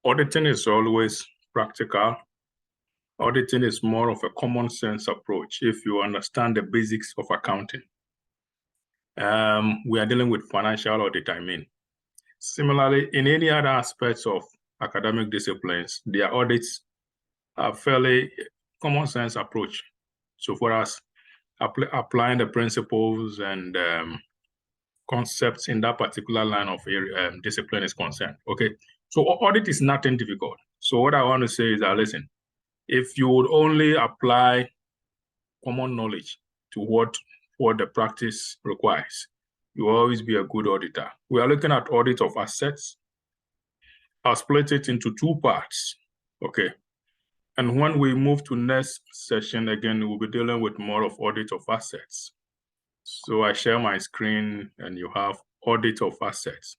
Auditing is always practical. Auditing is more of a common sense approach if you understand the basics of accounting. We are dealing with financial audit, I mean. Similarly, in any other aspects of academic disciplines, their audits are fairly common sense approach. So for us, applying the principles and concepts in that particular line of discipline is concerned. Okay, so audit is nothing difficult. So what I want to say is that, listen, if you would only apply common knowledge to what the practice requires, you will always be a good auditor. We are looking at audit of assets. I'll split it into two parts, okay? And when we move to next session, again, we'll be dealing with more of audit of assets. So I share my screen and you have audit of assets.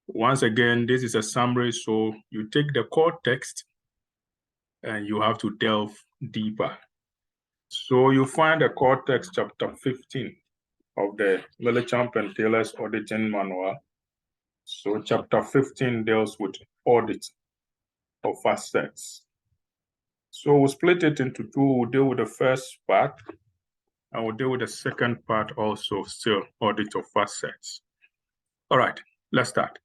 Once again, this is a summary. So you take the core text and you have to delve deeper. So you find the core text chapter 15 of the Millichamp and Taylor's auditing manual. So chapter 15 deals with audit of assets. So we'll split it into two. We'll deal with the first part, and we'll deal with the second part also, still audit of assets. All right, let's start.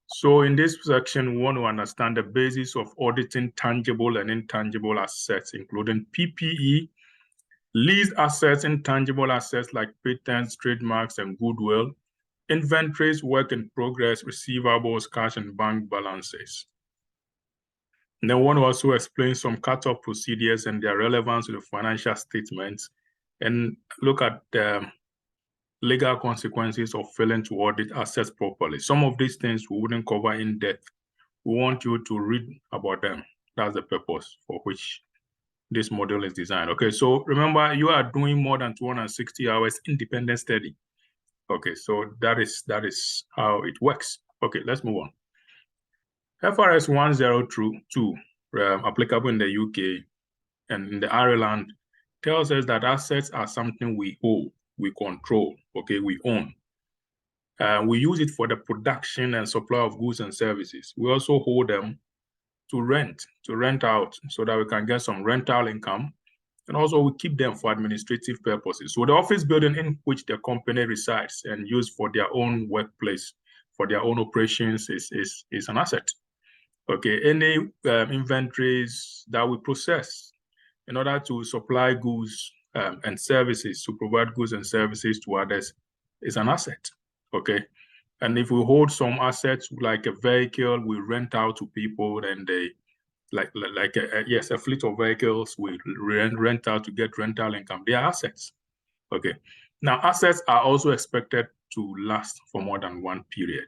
So in this section, we want to understand the basis of auditing tangible and intangible assets, including PPE, leased assets, intangible assets like patents, trademarks, and goodwill, inventories, work in progress, receivables, cash, and bank balances. And then we want to also explain some cut-off procedures and their relevance to the financial statements, and look at the legal consequences of failing to audit assets properly. Some of these things we wouldn't cover in depth. We want you to read about them. That's the purpose for which this module is designed. Okay, so remember, you are doing more than 260 hours independent study. Okay, so that is how it works. Okay, let's move on. FRS 102, applicable in the UK and in the Ireland, tells us that assets are something we own, we control, okay, we own. We use it for the production and supply of goods and services. We also hold them to rent out so that we can get some rental income. And also we keep them for administrative purposes. So the office building in which the company resides and used for their own workplace, for their own operations is an asset. Okay, any inventories that we process in order to supply goods and services, to provide goods and services to others, is an asset, okay? And if we hold some assets like a vehicle, we rent out to people, and they, yes, a fleet of vehicles, we rent out to get rental income. They are assets, okay? Now, assets are also expected to last for more than one period,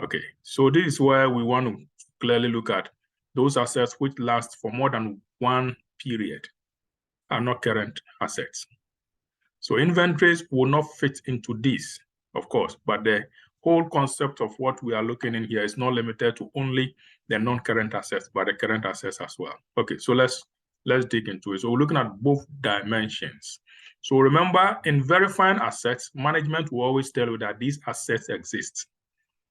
okay? So this is where we want to clearly look at those assets which last for more than one period are not current assets. So inventories will not fit into this, of course, but the whole concept of what we are looking in here is not limited to only the non-current assets, but the current assets as well. Okay, so let's dig into it. So we're looking at both dimensions. So remember, in verifying assets, management will always tell you that these assets exist,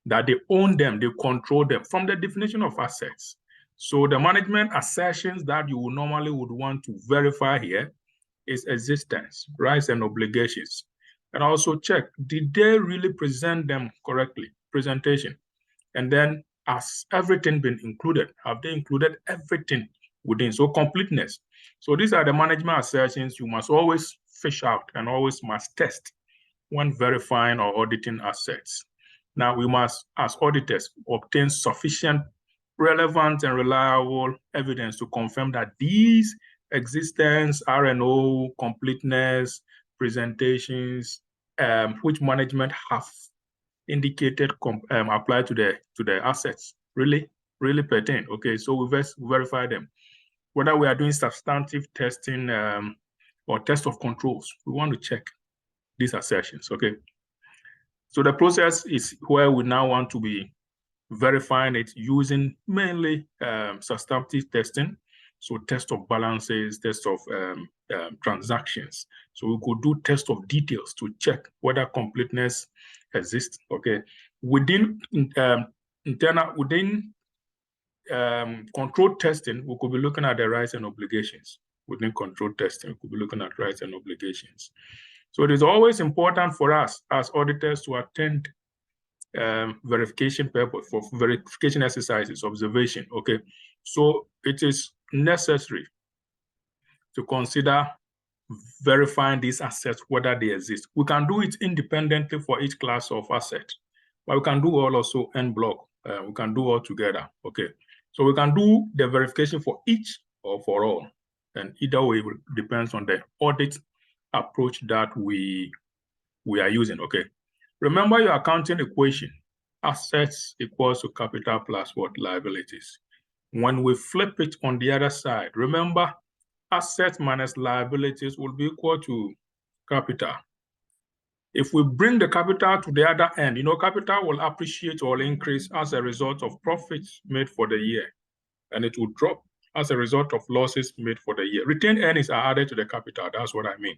that they own them, they control them from the definition of assets. So the management assertions that you normally would want to verify here is existence, rights and obligations. And also check, did they really present them correctly? Presentation. And then has everything been included? Have they included everything within? So completeness. So these are the management assertions you must always fish out and always must test when verifying or auditing assets. Now we must, as auditors, obtain sufficient, relevant, and reliable evidence to confirm that these existence, R&O, completeness, presentations, which management have indicated apply to the assets really pertain. Okay, so we verify them. Whether we are doing substantive testing or test of controls, we want to check these assertions. Okay, so the process is where we now want to be verifying it using mainly substantive testing. So test of balances, test of transactions. So we could do test of details to check whether completeness exists. Okay, within control testing, we could be looking at the rights and obligations. Within control testing, we could be looking at rights and obligations. So it is always important for us as auditors to attend verification purpose for verification exercises, observation. Okay, so it is necessary to consider verifying these assets, whether they exist. We can do it independently for each class of asset, but we can do all also en bloc. We can do all together. Okay, so we can do the verification for each or for all, and either way depends on the audit approach that we are using. Okay, remember your accounting equation: assets equals to capital plus what? Liabilities. When we flip it on the other side, remember, assets minus liabilities will be equal to capital. If we bring the capital to the other end, capital will appreciate or increase as a result of profits made for the year, and it will drop as a result of losses made for the year. Retained earnings are added to the capital. That's what I mean.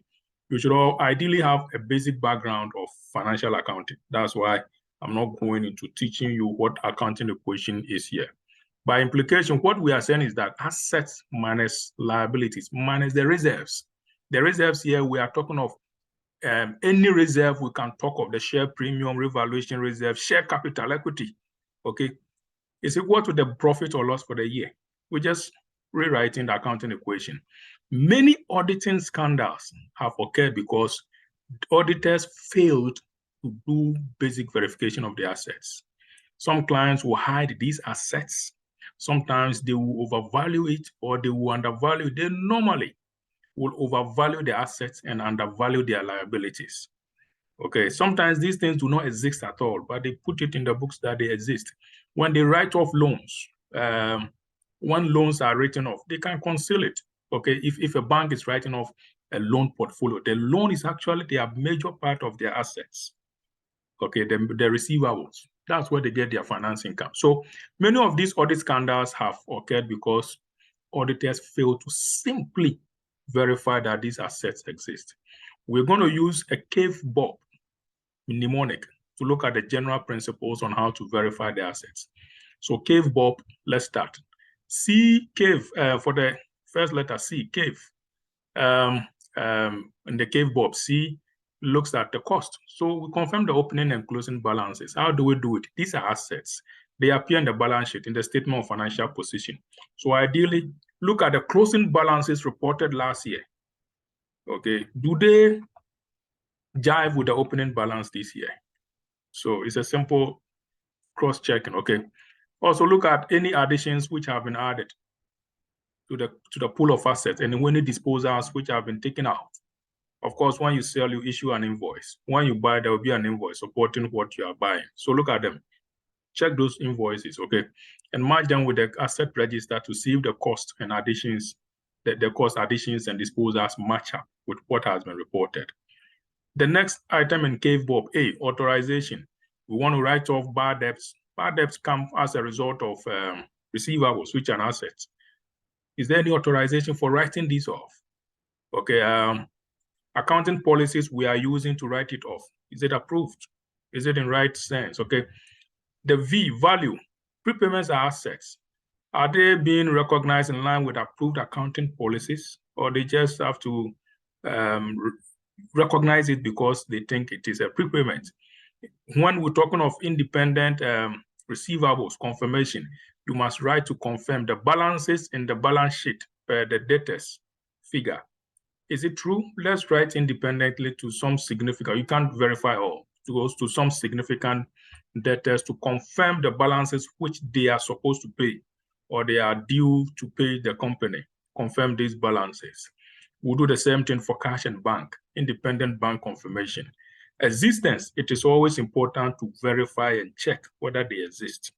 You should all ideally have a basic background of financial accounting. That's why I'm not going into teaching you what accounting equation is here. By implication, what we are saying is that assets minus liabilities minus the reserves. The reserves here, we are talking of any reserve we can talk of, the share premium, revaluation reserve, share capital, equity, okay, is equal to the profit or loss for the year. We're just rewriting the accounting equation. Many auditing scandals have occurred because auditors failed to do basic verification of the assets. Some clients will hide these assets. Sometimes they will overvalue it or they will undervalue it. They normally will overvalue the assets and undervalue their liabilities. Okay, sometimes these things do not exist at all, but they put it in the books that they exist. When they write off loans, when loans are written off, they can conceal it. Okay, if a bank is writing off a loan portfolio, the loan is actually their major part of their assets. Okay, the receivables, that's where they get their finance income. So many of these audit scandals have occurred because auditors fail to simply verify that these assets exist. We're going to use a cave bob mnemonic to look at the general principles on how to verify the assets. So cave bob, let's start. C, cave, for the first letter C, cave. In the cave bob, C looks at the cost. So we confirm the opening and closing balances. How do we do it? These are assets. They appear in the balance sheet, in the statement of financial position. So ideally, look at the closing balances reported last year. Okay, do they jive with the opening balance this year? So it's a simple cross-checking. Okay. Also look at any additions which have been added to the pool of assets and any disposals which have been taken out. Of course, when you sell, you issue an invoice. When you buy, there will be an invoice supporting what you are buying. So look at them. Check those invoices, okay, and match them with the asset register to see if the cost and additions, the cost additions and disposals match up with what has been reported. The next item in cave bob, A, authorization. We want to write off bad debts. Bad debts come as a result of receivables, which are assets. Is there any authorization for writing these off? Okay, accounting policies we are using to write it off. Is it approved? Is it in right sense? Okay. The V, value. Prepayments are assets. Are they being recognized in line with approved accounting policies, or they just have to recognize it because they think it is a prepayment? When we're talking of independent receivables confirmation, you must write to confirm the balances in the balance sheet per the debtors figure. Is it true? Let's write independently to some significant, you can't verify all, to some significant debtors to confirm the balances which they are supposed to pay or they are due to pay the company. Confirm these balances. We'll do the same thing for cash and bank, independent bank confirmation. Existence, it is always important to verify and check whether they exist.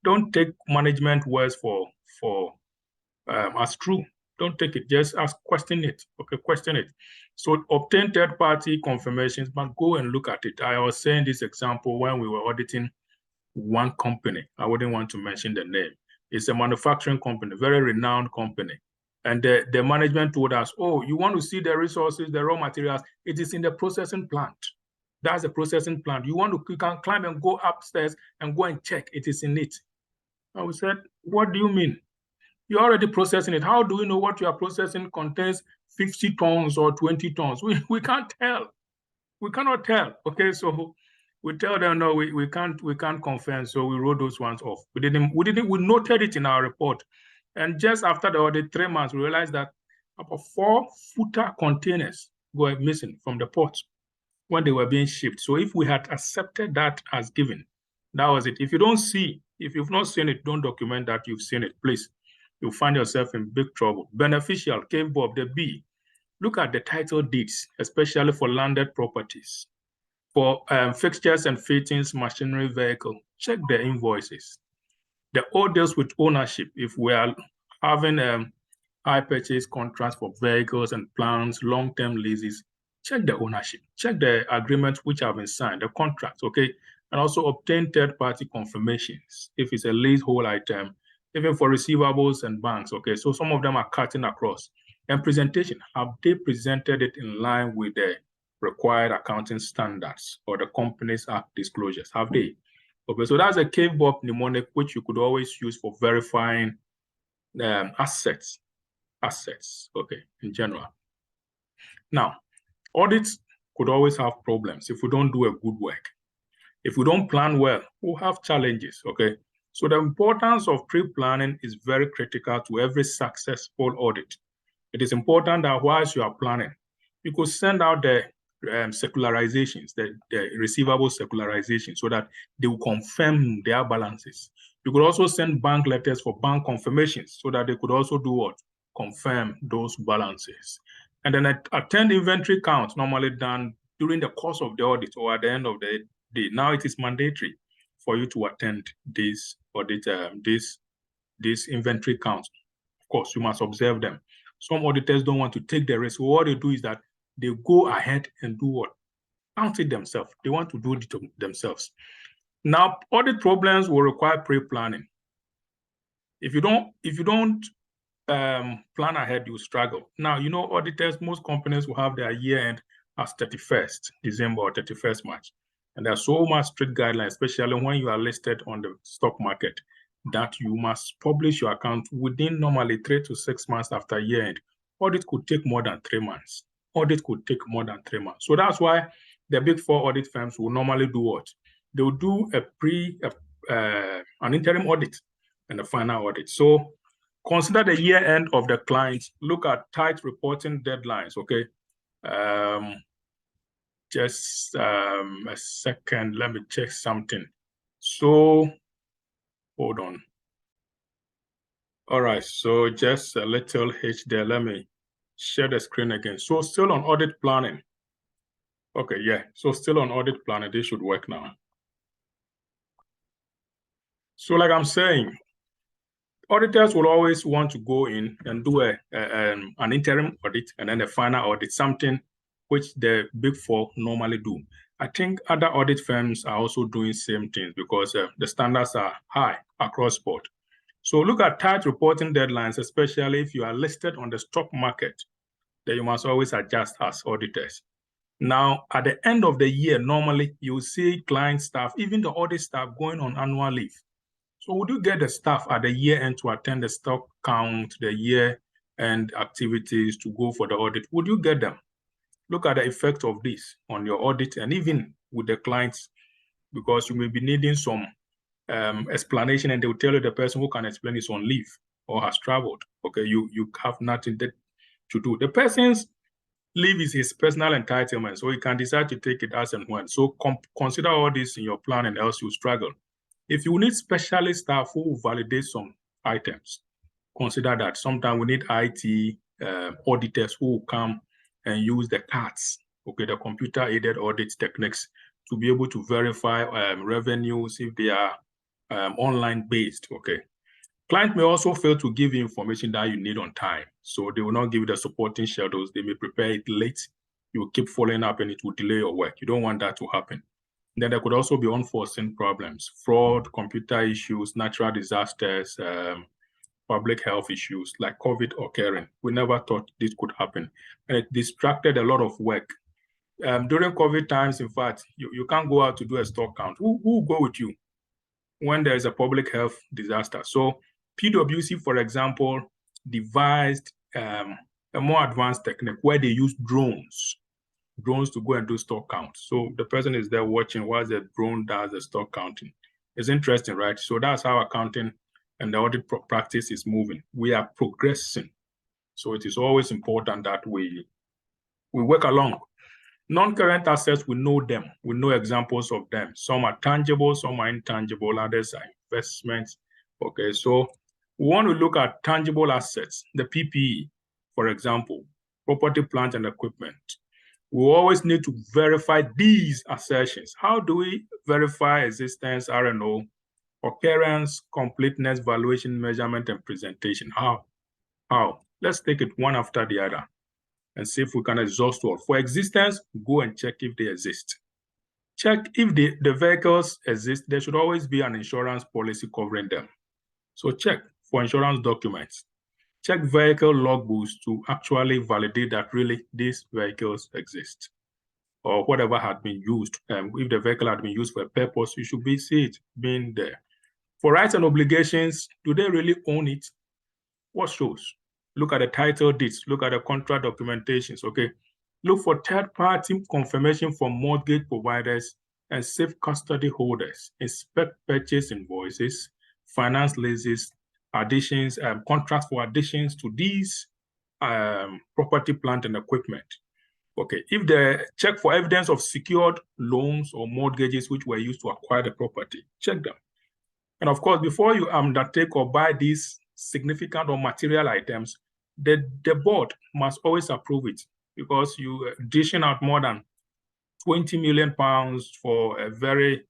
Don't take management words as true. Don't take it, just ask, question it. Okay, question it. So obtain third-party confirmations, but go and look at it. I was saying this example when we were auditing one company. I wouldn't want to mention the name. It's a manufacturing company, very renowned company. And the management told us, oh, you want to see the resources, the raw materials, it is in the processing plant. That's the processing plant. You can climb and go upstairs and go and check, it is in it. And we said, what do you mean? You're already processing it. How do we know what you are processing contains 50 tons or 20 tons? We can't tell. We cannot tell. Okay, so we tell them no, we can't confirm. So we wrote those ones off. We noted it in our report. And just after the audit, 3 months, we realized that about 4 footer containers were missing from the port when they were being shipped. So if we had accepted that as given, that was it. If you've not seen it, don't document that you've seen it, please. You'll find yourself in big trouble. Beneficial, Cave Bob, the B. Look at the title deeds, especially for landed properties. For fixtures and fittings, machinery, vehicle, check the invoices. The orders with ownership, if we are having high purchase contracts for vehicles and plans, long-term leases, check the ownership, check the agreements which have been signed, the contracts, okay? And also obtain third-party confirmations if it's a leasehold item, even for receivables and banks, okay? So some of them are cutting across. And presentation, have they presented it in line with the required accounting standards or the Companies Act disclosures? Have they? Okay, so that's a Cave Bob mnemonic which you could always use for verifying assets, okay, in general. Now, audits could always have problems if we don't do a good work. If we don't plan well, we'll have challenges, okay? So the importance of pre-planning is very critical to every successful audit. It is important that whilst you are planning, you could send out the secularizations, the receivable secularizations, so that they will confirm their balances. You could also send bank letters for bank confirmations so that they could also do what? Confirm those balances. And then attend inventory counts normally done during the course of the audit or at the end of the day. Now it is mandatory for you to attend this audit, this inventory counts. Of course, you must observe them. Some auditors don't want to take the risk. So what they do is that they go ahead and do what? Count it themselves. They want to do it themselves. Now, audit problems will require pre-planning. If you don't plan ahead, you struggle. Now, you know, auditors, most companies will have their year end as 31st December or 31st March. And there's so much strict guidelines, especially when you are listed on the stock market, that you must publish your account within normally 3 to 6 months after year end. Audit could take more than 3 months. Audit could take more than 3 months. So that's why the big 4 audit firms will normally do what? They will do an interim audit and a final audit. So consider the year end of the client. Look at tight reporting deadlines, okay? Just a second, let me check something. So, hold on. All right, so just a little hitch there. Let me share the screen again. So still on audit planning. Okay, yeah, so still on audit planning, this should work now. So like I'm saying, auditors will always want to go in and do an interim audit and then a final audit, something which the big 4 normally do. I think other audit firms are also doing same things because the standards are high across board. So look at tight reporting deadlines, especially if you are listed on the stock market, then you must always adjust as auditors. Now, at the end of the year, normally you see client staff, even the audit staff going on annual leave. So would you get the staff at the year end to attend the stock count, the year end activities to go for the audit? Would you get them? Look at the effect of this on your audit and even with the clients, because you may be needing some explanation and they will tell you the person who can explain is on leave or has traveled. Okay, you have nothing to do. The person's leave is his personal entitlement, so he can decide to take it as and when. So consider all this in your plan and else you struggle. If you need specialist staff who will validate some items, consider that. Sometimes we need IT auditors who will come and use the CATs, okay, the computer-aided audit techniques, to be able to verify revenues if they are online-based, okay. Client may also fail to give you information that you need on time. So they will not give you the supporting schedules. They may prepare it late. You will keep following up and it will delay your work. You don't want that to happen. Then there could also be unforeseen problems, fraud, computer issues, natural disasters, public health issues like COVID occurring. We never thought this could happen. And it distracted a lot of work. During COVID times, in fact, you can't go out to do a stock count. Who will go with you? when there is a public health disaster. So PwC, for example, devised a more advanced technique where they use drones to go and do stock count. So the person is there watching while the drone does the stock counting. It's interesting, right? So that's how accounting and the audit practice is moving. We are progressing. So it is always important that we work along. Non-current assets, we know them. We know examples of them. Some are tangible, some are intangible, others are investments. Okay, so we want to look at tangible assets, the PPE, for example, property, plant, and equipment. We always need to verify these assertions. How do we verify existence, R&O, occurrence, completeness, valuation, measurement, and presentation? How? Let's take it one after the other and see if we can exhaust all. For existence, go and check if they exist. Check if the vehicles exist. There should always be an insurance policy covering them. So check for insurance documents. Check vehicle logbooks to actually validate that really these vehicles exist or whatever had been used. If the vehicle had been used for a purpose, you should see it being there. For rights and obligations, do they really own it? What shows? Look at the title deeds, look at the contract documentations, okay? Look for third-party confirmation from mortgage providers and safe custody holders. Inspect purchase invoices, finance leases, additions, contracts for additions to these property, plant, and equipment. Okay, if they check for evidence of secured loans or mortgages which were used to acquire the property, check them. And of course, before you undertake or buy these significant or material items, the board must always approve it, because you dishing out more than 20 million pounds for a very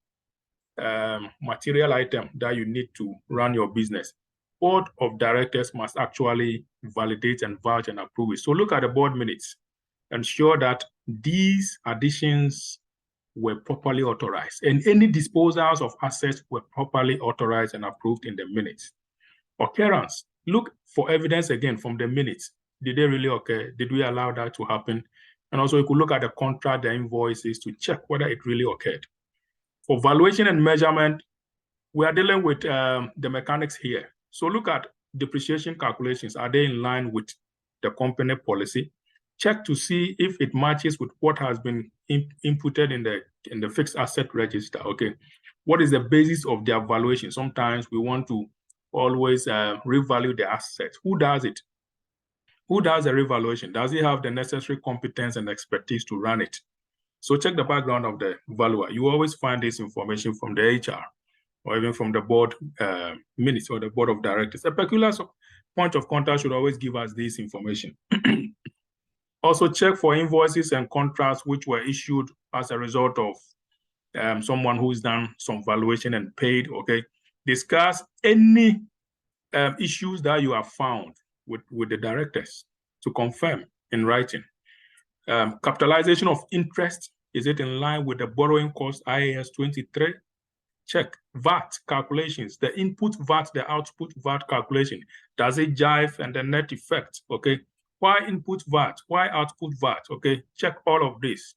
material item that you need to run your business. Board of directors must actually validate and vouch and approve it. So look at the board minutes. Ensure that these additions were properly authorized and any disposals of assets were properly authorized and approved in the minutes. Occurrence, look for evidence again from the minutes. Did they really occur? Did we allow that to happen? And also you could look at the contract, the invoices to check whether it really occurred. For valuation and measurement, we are dealing with the mechanics here. So look at depreciation calculations. Are they in line with the company policy? Check to see if it matches with what has been inputted in the fixed asset register. Okay, what is the basis of their valuation? Sometimes we want to always revalue the assets. Who does it? Who does the revaluation? Does he have the necessary competence and expertise to run it? So check the background of the valuer. You always find this information from the HR or even from the board minutes or the board of directors. A peculiar point of contact should always give us this information. Also check for invoices and contracts which were issued as a result of someone who's done some valuation and paid, okay? Discuss any issues that you have found with the directors to confirm in writing. Capitalization of interest, is it in line with the borrowing cost IAS 23? Check VAT calculations, the input VAT, the output VAT calculation. Does it jive and the net effect, okay? Why input VAT? Why output VAT? Okay, check all of this.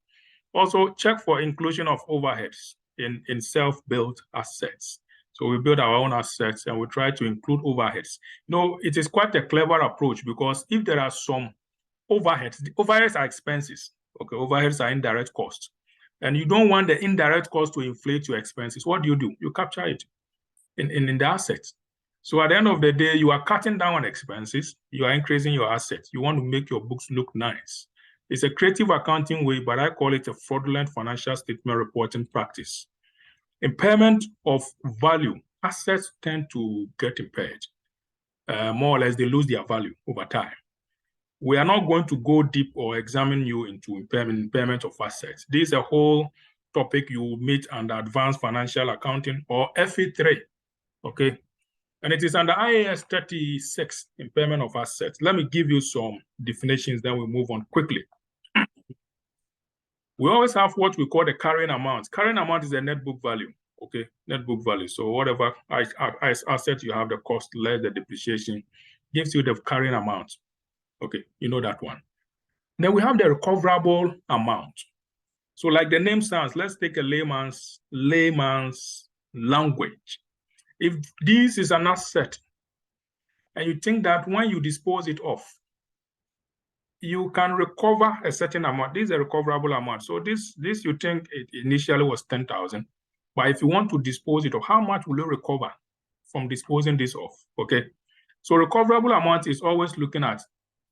Also, check for inclusion of overheads in self-built assets. So we build our own assets and we try to include overheads. No, it is quite a clever approach, because if there are some overheads, the overheads are expenses. Okay, overheads are indirect costs. And you don't want the indirect cost to inflate your expenses. What do? You capture it in the assets. So at the end of the day, you are cutting down on expenses, you are increasing your assets. You want to make your books look nice. It's a creative accounting way, but I call it a fraudulent financial statement reporting practice. Impairment of value. Assets tend to get impaired. More or less, they lose their value over time. We are not going to go deep or examine you into impairment of assets. This is a whole topic you will meet under Advanced Financial Accounting or FE3, okay? And it is under IAS 36, impairment of assets. Let me give you some definitions, then we move on quickly. We always have what we call the carrying amount. Carrying amount is the net book value, okay? Net book value. So whatever asset you have, the cost less the depreciation, gives you the carrying amount. Okay, you know that one. Then we have the recoverable amount. So like the name sounds, let's take a layman's language. If this is an asset, and you think that when you dispose it off, you can recover a certain amount. This is a recoverable amount. So this you think it initially was 10,000, but if you want to dispose it off, how much will you recover from disposing this off? Okay, so recoverable amount is always looking at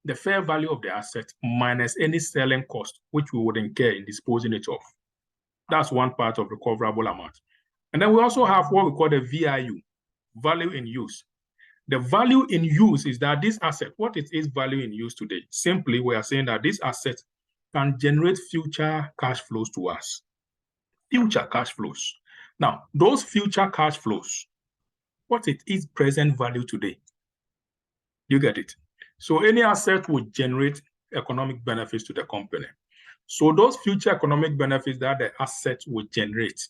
the fair value of the asset minus any selling cost which we would incur in disposing it off. That's one part of recoverable amount. And then we also have what we call the VIU, value in use. The value in use is that this asset, what it is value in use today, simply we are saying that this asset can generate future cash flows to us. Future cash flows. Now, those future cash flows, what it is present value today. You get it? So any asset will generate economic benefits to the company. So those future economic benefits that the asset will generate,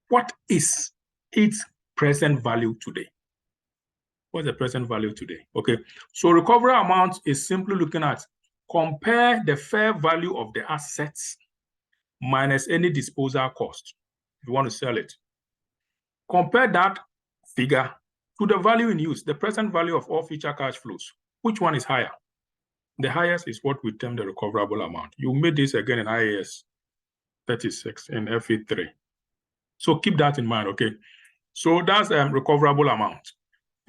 what is its present value today? What's the present value today? Okay, so recovery amount is simply looking at compare the fair value of the assets minus any disposal cost if you want to sell it. Compare that figure to the value in use, the present value of all future cash flows. Which one is higher? The highest is what we term the recoverable amount. You made this again in IAS 36 in FE3. So keep that in mind, okay? So that's recoverable amount.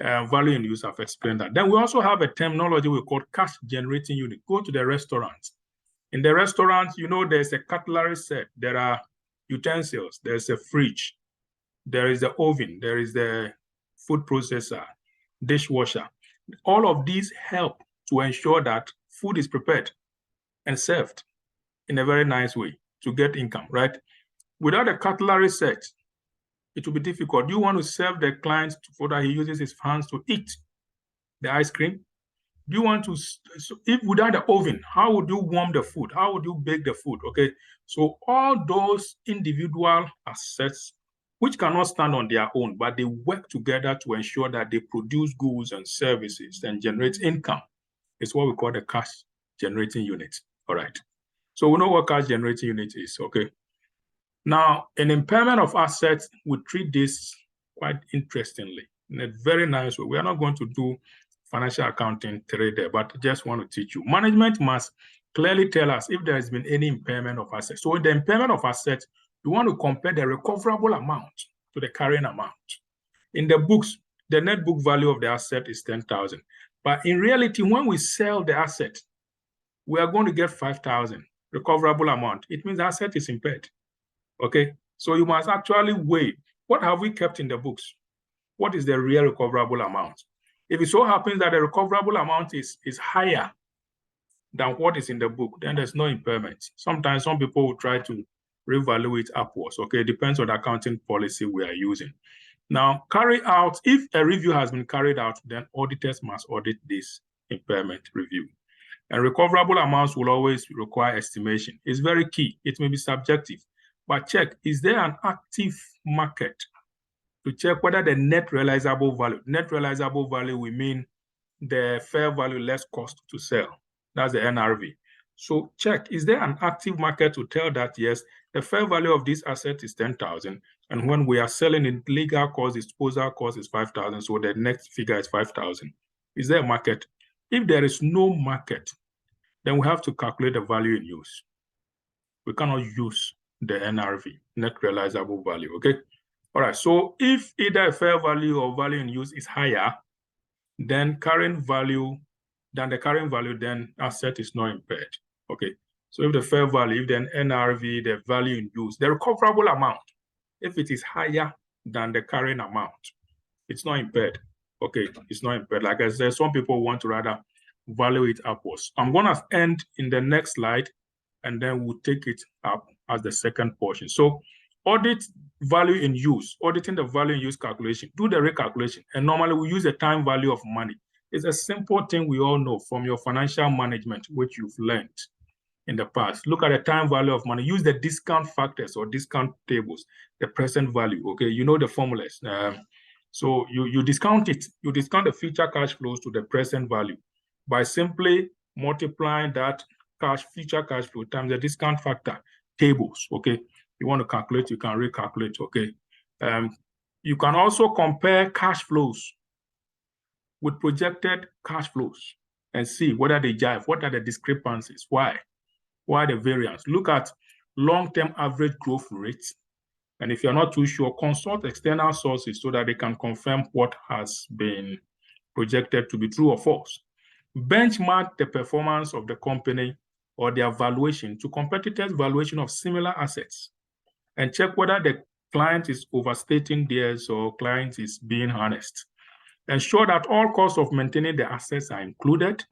Value in use, I've explained that. Then we also have a terminology we call cash generating unit. Go to the restaurant. In the restaurant, you know, there's a cutlery set, there are utensils, there's a fridge, there is the oven, there is the food processor, dishwasher. All of these help to ensure that food is prepared and served in a very nice way to get income, right? Without a cutlery set, it will be difficult. Do you want to serve the client so that he uses his hands to eat the ice cream? Do you want to, if without the oven, how would you warm the food? How would you bake the food? Okay, so all those individual assets, which cannot stand on their own, but they work together to ensure that they produce goods and services and generate income, is what we call the cash generating unit. All right, so we know what cash generating unit is, okay? Now, an impairment of assets, we treat this quite interestingly in a very nice way. We are not going to do financial accounting today there, but just want to teach you. Management must clearly tell us if there has been any impairment of assets. So in the impairment of assets, you want to compare the recoverable amount to the carrying amount. In the books, the net book value of the asset is 10,000. But in reality, when we sell the asset, we are going to get 5,000 recoverable amount. It means the asset is impaired. Okay, so you must actually weigh what have we kept in the books? What is the real recoverable amount? If it so happens that the recoverable amount is higher than what is in the book, then there's no impairment. Sometimes some people will try to revalue it upwards. Okay, it depends on the accounting policy we are using. Now, if a review has been carried out, then auditors must audit this impairment review. And recoverable amounts will always require estimation. It's very key. It may be subjective. But check, is there an active market to check whether the net realizable value, we mean the fair value less cost to sell. That's the NRV. So check, is there an active market to tell that, yes, the fair value of this asset is 10,000, and when we are selling it, legal cost, disposal cost is 5,000, so the next figure is 5,000. Is there a market? If there is no market, then we have to calculate the value in use. We cannot use the NRV, net realizable value, okay? All right, so if either a fair value or value in use is higher than the carrying value, then asset is not impaired, okay? So if the fair value, if the NRV, the value in use, the recoverable amount, if it is higher than the carrying amount, it's not impaired, okay? It's not impaired. Like I said, some people want to rather value it upwards. I'm gonna end in the next slide, and then we'll take it up as the second portion. So audit value in use, auditing the value in use calculation, do the recalculation. And normally we use the time value of money. It's a simple thing we all know from your financial management, which you've learned in the past. Look at the time value of money. Use the discount factors or discount tables, the present value, okay? You know the formulas. So you discount it. You discount the future cash flows to the present value by simply multiplying that future cash flow times the discount factor tables, okay? You want to calculate, you can recalculate, okay? You can also compare cash flows with projected cash flows and see whether they jive. What are the discrepancies? Why? Why the variance? Look at long-term average growth rates. And if you're not too sure, consult external sources so that they can confirm what has been projected to be true or false. Benchmark the performance of the company or their valuation to competitors' valuation of similar assets and check whether the client is overstating theirs or client is being honest. Ensure that all costs of maintaining the assets are included.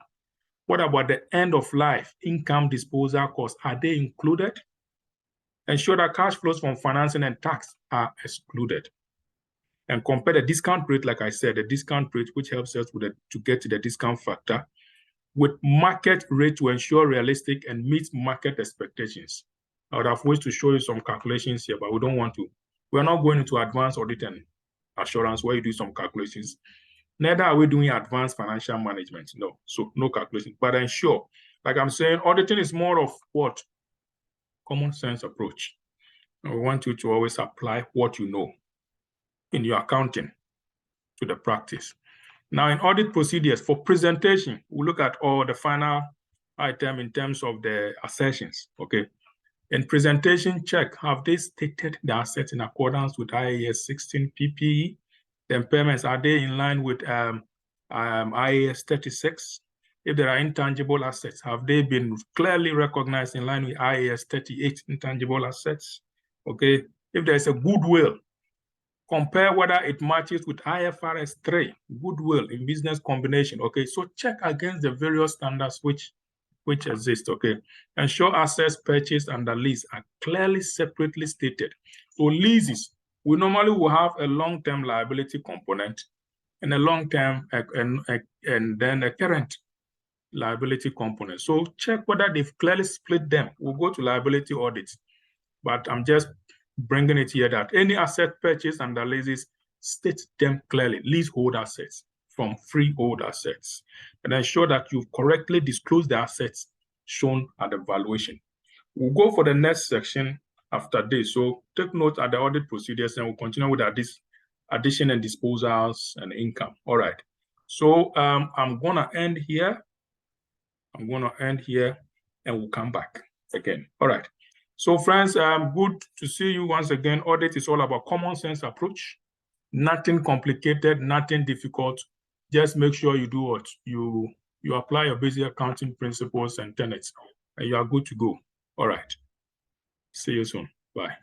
What about the end of life income disposal costs? Are they included? Ensure that cash flows from financing and tax are excluded. And compare the discount rate, like I said, the discount rate, which helps us to get to the discount factor, with market rate to ensure realistic and meets market expectations. I would have ways to show you some calculations here, but we don't want to. We're not going into advanced audit and assurance where you do some calculations. Neither are we doing advanced financial management. No, so no calculation. But ensure, like I'm saying, auditing is more of what? Common sense approach. And we want you to always apply what you know in your accounting to the practice. Now, in audit procedures for presentation, we look at all the final item in terms of the assertions. Okay. In presentation, check, have they stated the assets in accordance with IAS 16 PPE? The impairments, are they in line with IAS 36? If there are intangible assets, have they been clearly recognized in line with IAS 38 intangible assets? Okay. If there is a goodwill, compare whether it matches with IFRS 3, goodwill in business combination. Okay, so check against the various standards which exist. Okay, ensure assets purchased under lease are clearly separately stated. So leases, we normally will have a long-term liability component and a long-term and then a current liability component. So check whether they've clearly split them. We'll go to liability audits, but I'm just bringing it here that any asset purchased under leases, state them clearly, leasehold assets from freehold assets, and ensure that you've correctly disclosed the assets shown at the valuation. We'll go for the next section after this. So take note at the audit procedures, and we'll continue with this addition and disposals and income. All right. So I'm going to end here. And we'll come back again. All right. So friends, good to see you once again. Audit is all about common sense approach. Nothing complicated, nothing difficult. Just make sure you do what? You apply your basic accounting principles and tenets, and you are good to go. All right. See you soon. Bye.